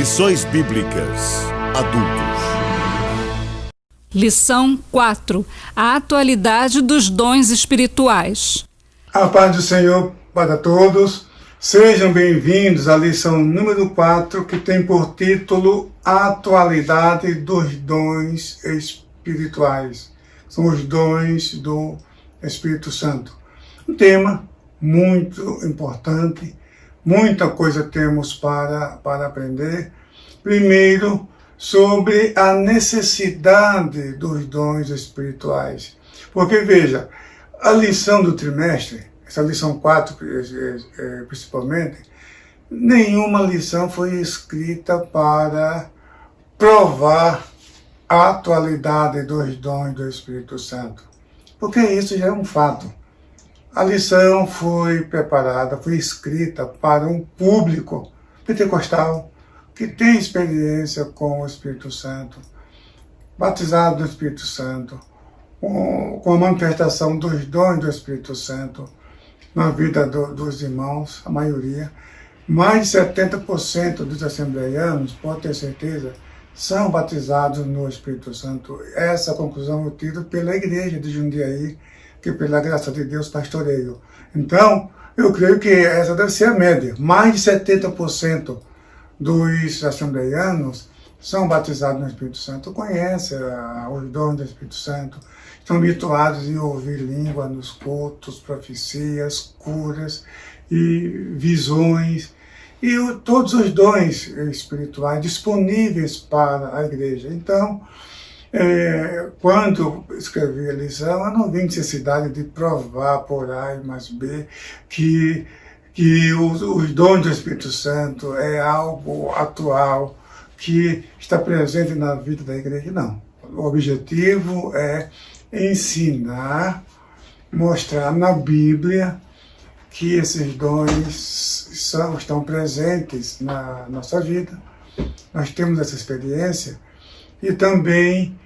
Lições Bíblicas Adultos. Lição 4. A atualidade dos dons espirituais. A paz do Senhor para todos. Sejam bem-vindos à lição número 4, que tem por título A Atualidade dos Dons Espirituais. São os dons do Espírito Santo. Um tema muito importante, muita coisa temos para aprender. Primeiro, sobre a necessidade dos dons espirituais. Porque, veja, a lição do trimestre, essa lição 4 principalmente, nenhuma lição foi escrita para provar a atualidade dos dons do Espírito Santo. Porque isso já é um fato. A lição foi preparada, foi escrita para um público pentecostal que tem experiência com o Espírito Santo, batizado no Espírito Santo, com a manifestação dos dons do Espírito Santo na vida dos irmãos, a maioria. Mais de 70% dos assembleianos, pode ter certeza, são batizados no Espírito Santo. Essa conclusão eu tiro pela igreja de Jundiaí, que pela graça de Deus pastoreio. Então, eu creio que essa deve ser a média. Mais de 70% dos assembleianos são batizados no Espírito Santo, conhecem os dons do Espírito Santo, estão habituados em ouvir língua nos cultos, profecias, curas e visões, e todos os dons espirituais disponíveis para a igreja. Então, quando escrevi a lição, eu não vi necessidade de provar por A mais B que os dons do Espírito Santo é algo atual, que está presente na vida da igreja. Não. O objetivo é ensinar, mostrar na Bíblia que esses dons estão presentes na nossa vida. Nós temos essa experiência. E também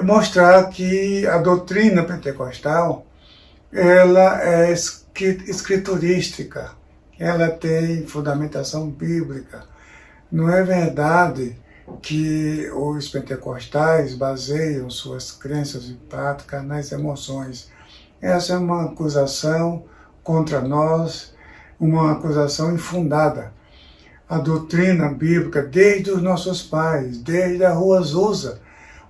mostrar que a doutrina pentecostal ela é escriturística, ela tem fundamentação bíblica. Não é verdade que os pentecostais baseiam suas crenças e práticas nas emoções. Essa é uma acusação contra nós, uma acusação infundada. A doutrina bíblica, desde os nossos pais, desde a Rua Azusa,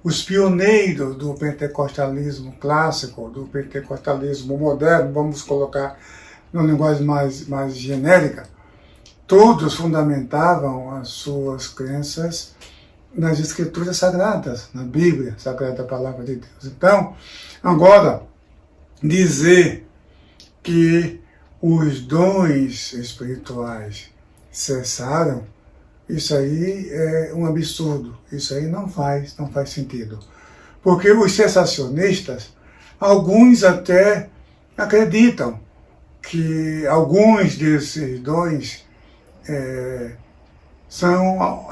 os pioneiros do pentecostalismo clássico, do pentecostalismo moderno, vamos colocar numa linguagem mais genérica, todos fundamentavam as suas crenças nas Escrituras Sagradas, na Bíblia, Sagrada Palavra de Deus. Então, agora, dizer que os dons espirituais cessaram, isso aí é um absurdo, isso aí não faz sentido. Porque os cessacionistas, alguns até acreditam que alguns desses dons são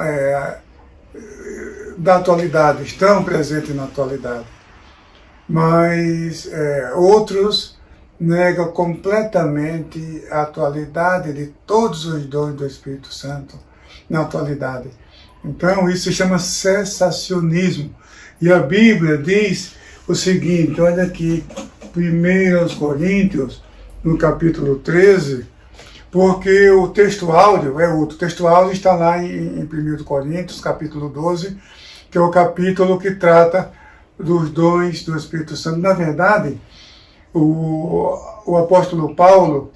da atualidade, estão presentes na atualidade. Mas outros negam completamente a atualidade de todos os dons do Espírito Santo na atualidade. Então isso se chama cessacionismo. E a Bíblia diz o seguinte, olha aqui, 1 Coríntios, no capítulo 13, porque o texto áudio é outro. O texto áudio está lá em 1 Coríntios, capítulo 12, que é o capítulo que trata dos dons do Espírito Santo. Na verdade, o apóstolo Paulo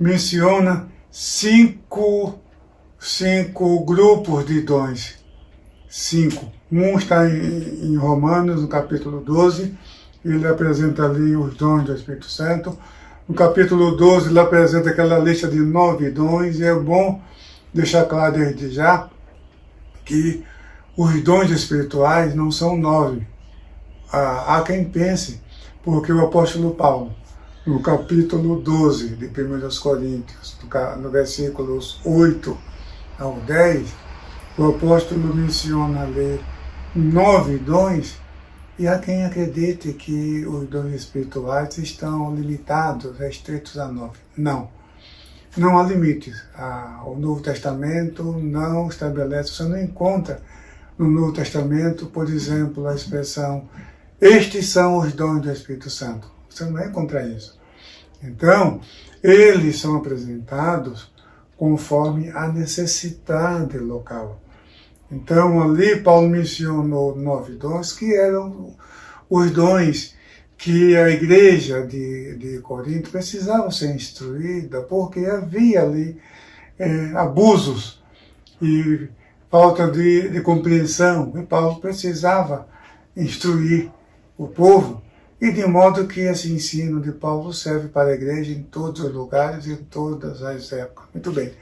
menciona cinco grupos de dons. 5. Um está em Romanos, no capítulo 12, ele apresenta ali os dons do Espírito Santo. No capítulo 12, ele apresenta aquela lista de 9 dons, e é bom deixar claro desde já que os dons espirituais não são 9. Há quem pense, porque o apóstolo Paulo, no capítulo 12 de 1 Coríntios, no versículos 8 ao 10, o apóstolo menciona ali 9 dons, e há quem acredite que os dons espirituais estão limitados, restritos a 9. Não. não há limites. O Novo Testamento não estabelece, você não encontra no Novo Testamento, por exemplo, a expressão estes são os dons do Espírito Santo. Você não vai encontrar isso. Então, eles são apresentados conforme a necessidade local. Então, ali Paulo mencionou 9 dons, que eram os dons que a igreja de Corinto precisava ser instruída, porque havia ali abusos e falta de compreensão, e Paulo precisava instruir o povo, e de modo que esse ensino de Paulo serve para a igreja em todos os lugares e em todas as épocas. Muito bem.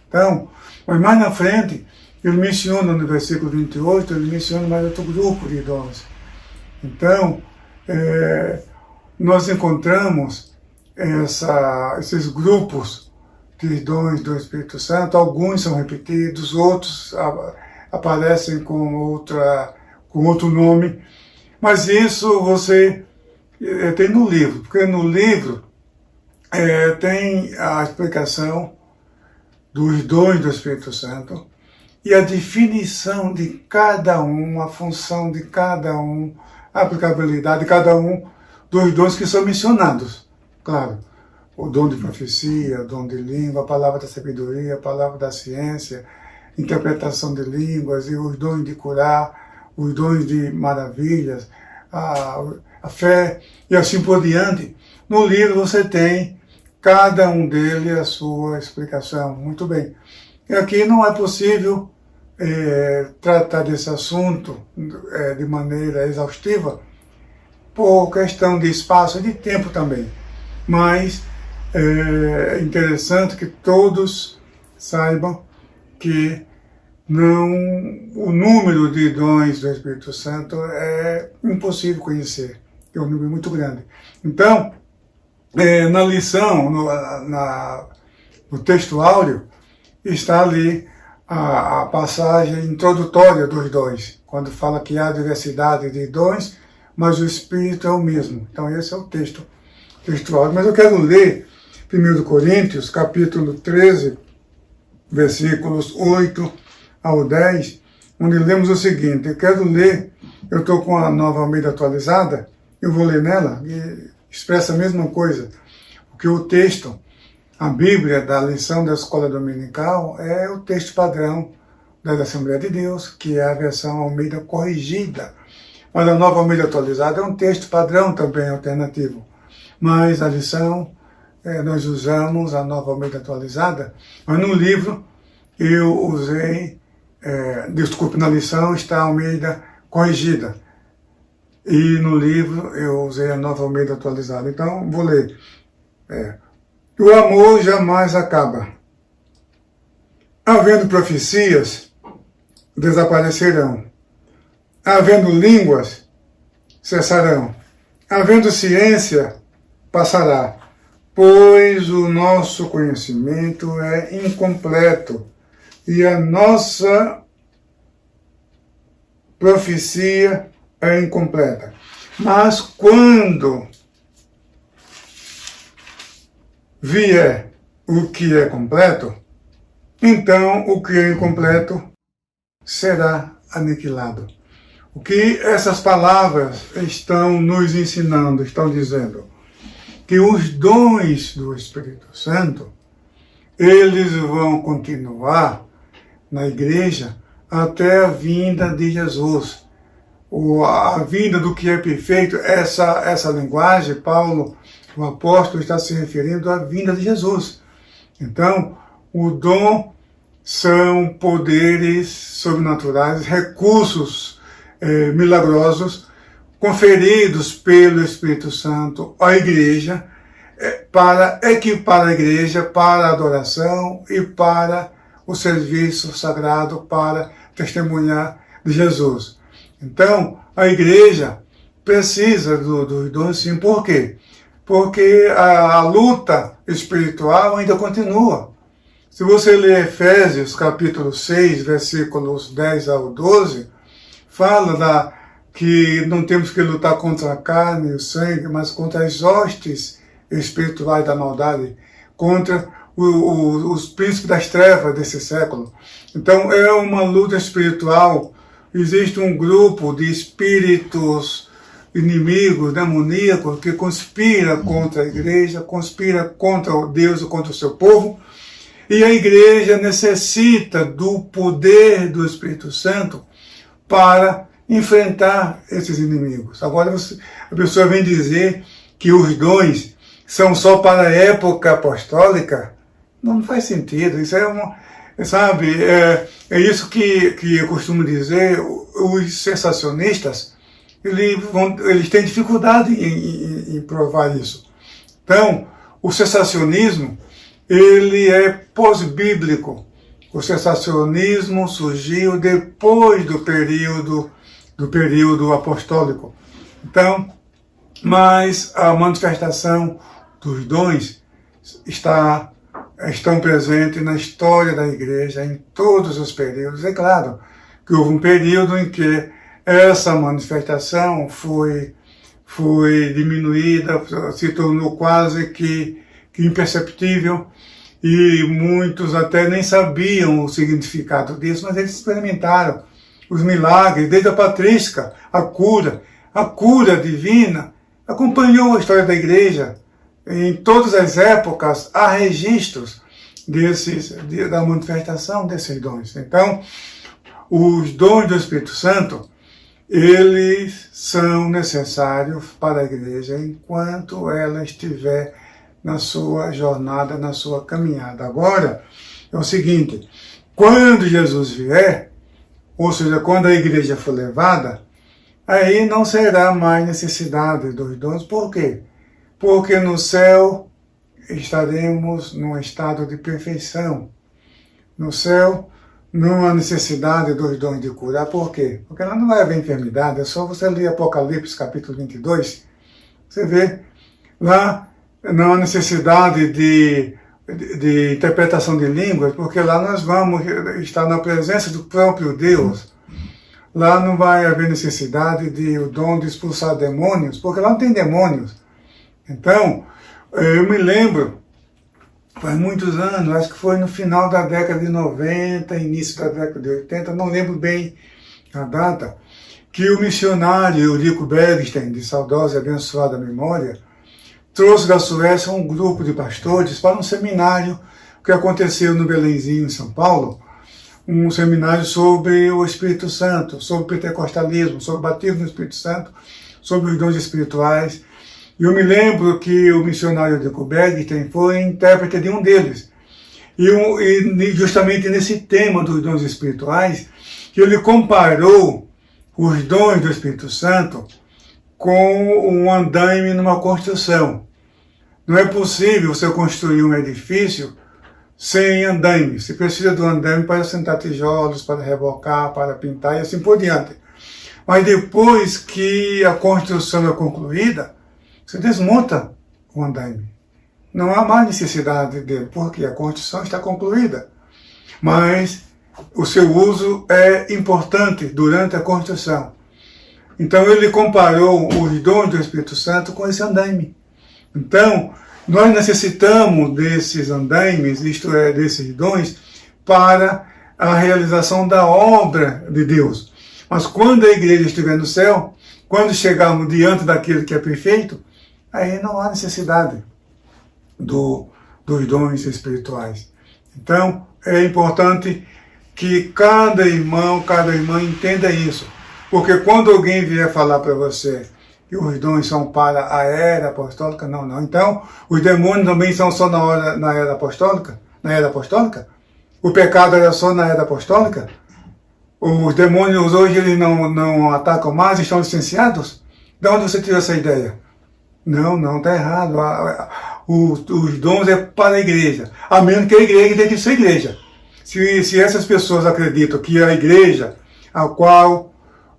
Então, mas mais na frente, ele menciona no versículo 28, ele menciona mais outro grupo de dons. Então, nós encontramos esses grupos de dons do Espírito Santo, alguns são repetidos, outros aparecem com outro nome, mas isso você tem no livro, porque no livro tem a explicação dos dons do Espírito Santo e a definição de cada um, a função de cada um, a aplicabilidade de cada um dos dons que são mencionados. Claro, o dom de profecia, o dom de língua, a palavra da sabedoria, a palavra da ciência, interpretação de línguas, e os dons de curar, os dons de maravilhas, a fé e assim por diante. No livro você tem cada um deles a sua explicação. Muito bem. E aqui não é possível tratar desse assunto de maneira exaustiva, por questão de espaço e de tempo também. Mas é interessante que todos saibam que o número de dons do Espírito Santo é impossível conhecer, é um número muito grande. Então, na lição, no texto áureo, está ali a passagem introdutória dos dons, quando fala que há diversidade de dons, mas o Espírito é o mesmo. Então esse é o texto áureo. Mas eu quero ler 1 Coríntios, capítulo 13, versículos 8 ao 10, onde lemos o seguinte. Eu estou com a Nova Almeida atualizada, eu vou ler nela, e expressa a mesma coisa, porque o texto, a Bíblia da lição da escola dominical, é o texto padrão da Assembleia de Deus, que é a versão Almeida corrigida. Mas a Nova Almeida atualizada é um texto padrão também alternativo. Mas a lição, nós usamos a Nova Almeida atualizada, mas no livro eu usei, na lição está a Almeida corrigida. E no livro eu usei a Nova Almeida atualizada. Então, vou ler. O amor jamais acaba. Havendo profecias, desaparecerão. Havendo línguas, cessarão. Havendo ciência, passará. Pois o nosso conhecimento é incompleto e a nossa profecia é incompleta. Mas quando vier o que é completo, então o que é incompleto será aniquilado. O que essas palavras estão nos ensinando, estão dizendo? Que os dons do Espírito Santo, eles vão continuar na igreja até a vinda de Jesus. A vinda do que é perfeito, essa linguagem, Paulo, o apóstolo, está se referindo à vinda de Jesus. Então, o dom são poderes sobrenaturais, recursos milagrosos, conferidos pelo Espírito Santo à igreja, para equipar a igreja para a adoração e para o serviço sagrado, para testemunhar de Jesus. Então, a igreja precisa dos dons, sim. Por quê? Porque a luta espiritual ainda continua. Se você ler Efésios, capítulo 6, versículos 10 ao 12, fala que não temos que lutar contra a carne e o sangue, mas contra as hostes espirituais da maldade, contra os príncipes das trevas desse século. Então é uma luta espiritual. Existe um grupo de espíritos inimigos, demoníacos, que conspira contra a igreja, conspira contra Deus e contra o seu povo. E a igreja necessita do poder do Espírito Santo para enfrentar esses inimigos. Agora a pessoa vem dizer que os dons são só para a época apostólica. Não faz sentido. Isso é isso que eu costumo dizer. Os sensacionistas, eles têm dificuldade em provar isso. Então, o sensacionismo, ele é pós-bíblico. O sensacionismo surgiu depois do período apostólico. Então, mas a manifestação dos dons estão presentes na história da igreja, em todos os períodos. É claro que houve um período em que essa manifestação foi diminuída, se tornou quase que imperceptível, e muitos até nem sabiam o significado disso, mas eles experimentaram os milagres, desde a patrística, a cura divina, acompanhou a história da igreja. Em todas as épocas há registros da manifestação desses dons. Então, os dons do Espírito Santo, eles são necessários para a igreja enquanto ela estiver na sua jornada, na sua caminhada. Agora, é o seguinte, quando Jesus vier, ou seja, quando a igreja for levada, aí não será mais necessidade dos dons. Por quê? Porque no céu estaremos num estado de perfeição. No céu não há necessidade dos dons de curar. Por quê? Porque lá não vai haver enfermidade. É só você ler Apocalipse capítulo 22. Você vê, lá não há necessidade de interpretação de línguas, porque lá nós vamos estar na presença do próprio Deus. Lá não vai haver necessidade de o dom de expulsar demônios, porque lá não tem demônios. Então, eu me lembro, faz muitos anos, acho que foi no final da década de 90, início da década de 80, não lembro bem a data, que o missionário Eurico Bergsten, de saudosa e abençoada memória, trouxe da Suécia um grupo de pastores para um seminário que aconteceu no Belenzinho, em São Paulo, um seminário sobre o Espírito Santo, sobre o pentecostalismo, sobre o batismo no Espírito Santo, sobre os dons espirituais. E eu me lembro que o missionário de Bergsten foi intérprete de um deles. E justamente nesse tema dos dons espirituais, que ele comparou os dons do Espírito Santo com um andaime numa construção. Não é possível você construir um edifício sem andaime. Você precisa do andaime para assentar tijolos, para rebocar, para pintar e assim por diante. Mas depois que a construção é concluída, você desmonta o andaime. Não há mais necessidade dele, porque a construção está concluída. Mas o seu uso é importante durante a construção. Então ele comparou os dons do Espírito Santo com esse andaime. Então, nós necessitamos desses andaimes, isto é, desses dons, para a realização da obra de Deus. Mas quando a igreja estiver no céu, quando chegarmos diante daquele que é perfeito, aí não há necessidade dos dons espirituais. Então, é importante que cada irmão, cada irmã entenda isso. Porque quando alguém vier falar para você que os dons são para a era apostólica, não. Então, os demônios também são só na era apostólica? Na era apostólica? O pecado era só na era apostólica? Os demônios hoje eles não atacam mais, estão licenciados? De onde você tirou essa ideia? Não, está errado. Os dons é para a igreja. A menos que a igreja deixe de ser igreja. Se essas pessoas acreditam que a igreja a qual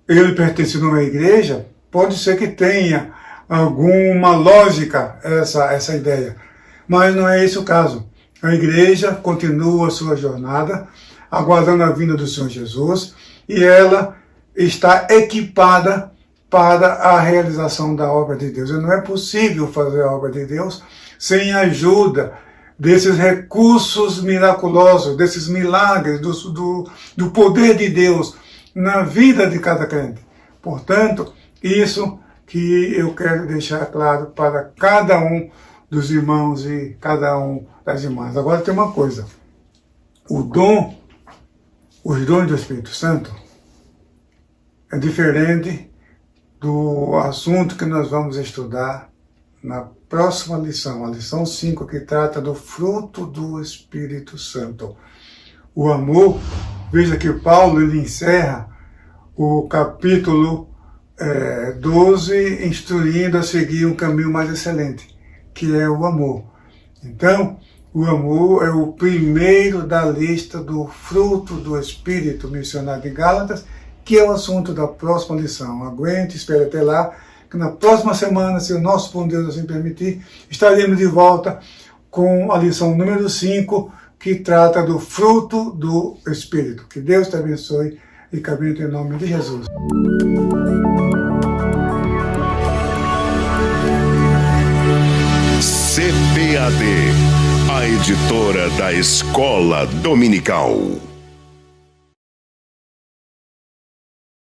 ele pertence numa igreja, pode ser que tenha alguma lógica essa ideia. Mas não é esse o caso. A igreja continua a sua jornada, aguardando a vinda do Senhor Jesus, e ela está equipada para a realização da obra de Deus. E não é possível fazer a obra de Deus sem a ajuda desses recursos miraculosos, desses milagres, do poder de Deus na vida de cada crente. Portanto, isso que eu quero deixar claro para cada um dos irmãos e cada um das irmãs. Agora tem uma coisa, os dons do Espírito Santo é diferente do assunto que nós vamos estudar na próxima lição, a lição 5, que trata do fruto do Espírito Santo. O amor, veja que Paulo ele encerra o capítulo 12, instruindo a seguir um caminho mais excelente, que é o amor. Então, o amor é o primeiro da lista do fruto do Espírito mencionado em Gálatas, que é o assunto da próxima lição. Aguente, espere até lá, que na próxima semana, se o nosso bom Deus assim permitir, estaremos de volta com a lição número 5, que trata do fruto do Espírito. Que Deus te abençoe e caminhe em nome de Jesus. CPAD, a editora da Escola Dominical.